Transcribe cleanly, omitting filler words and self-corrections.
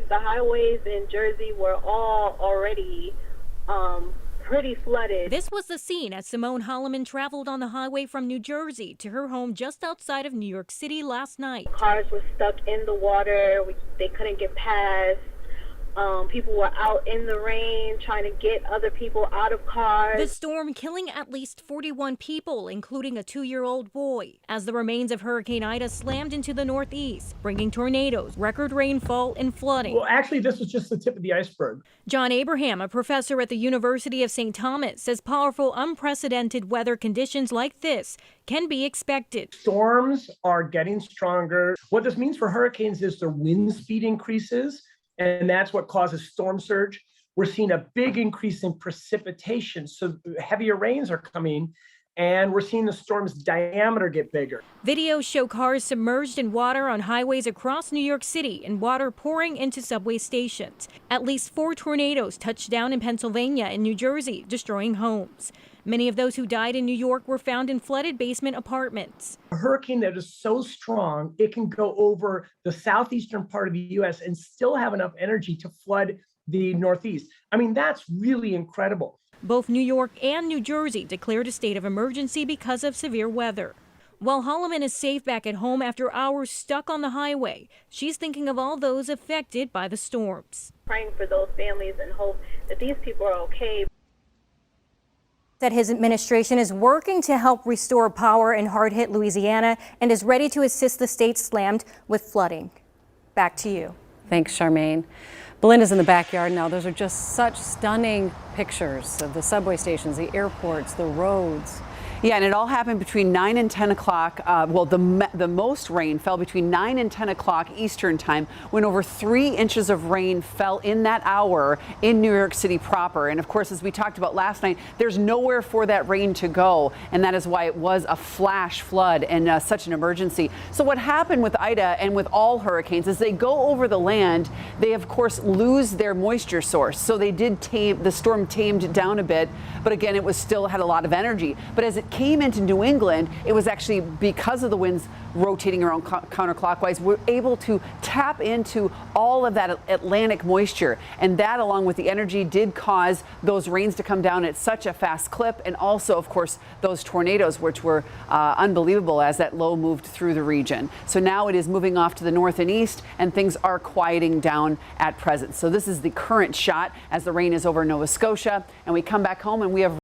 The highways in Jersey were all already pretty flooded. This was the scene as Simone Holloman traveled on the highway from New Jersey to her home just outside of New York City last night. Cars were stuck in the water. They couldn't get past. People were out in the rain trying to get other people out of cars. The storm killing at least 41 people, including a 2-year-old boy, as the remains of Hurricane Ida slammed into the Northeast, bringing tornadoes, record rainfall, and flooding. Well, actually, this was just the tip of the iceberg. John Abraham, a professor at the University of St. Thomas, says powerful, unprecedented weather conditions like this can be expected. Storms are getting stronger. What this means for hurricanes is their wind speed increases, and that's what causes storm surge. We're seeing a big increase in precipitation, so heavier rains are coming, and we're seeing the storm's diameter get bigger. Videos show cars submerged in water on highways across New York City and water pouring into subway stations. At least 4 tornadoes touched down in Pennsylvania and New Jersey, destroying homes. Many of those who died in New York were found in flooded basement apartments. A hurricane that is so strong, it can go over the southeastern part of the U.S. and still have enough energy to flood the Northeast. I mean, that's really incredible. Both New York and New Jersey declared a state of emergency because of severe weather. While Holloman is safe back at home after hours stuck on the highway, she's thinking of all those affected by the storms. Praying for those families and hope that these people are okay. That his administration is working to help restore power in hard-hit Louisiana and is ready to assist the state slammed with flooding. Back to you. Thanks, Charmaine. Belinda's in the backyard now. Those are just such stunning pictures of the subway stations, the airports, the roads. Yeah, and it all happened between 9 and 10 o'clock. The most rain fell between 9 and 10 o'clock Eastern time, when over 3 inches of rain fell in that hour in New York City proper. And of course, as we talked about last night, there's nowhere for that rain to go. And that is why it was a flash flood and such an emergency. So what happened with Ida and with all hurricanes is they go over the land. They, of course, lose their moisture source. So they did the storm tamed down a bit. But again, it was still had a lot of energy. But as it came into New England, it was actually because of the winds rotating around counterclockwise, we're able to tap into all of that Atlantic moisture. And that, along with the energy, did cause those rains to come down at such a fast clip. And also, of course, those tornadoes, which were unbelievable as that low moved through the region. So now it is moving off to the north and east, and things are quieting down at present. So this is the current shot as the rain is over Nova Scotia. And we come back home and we have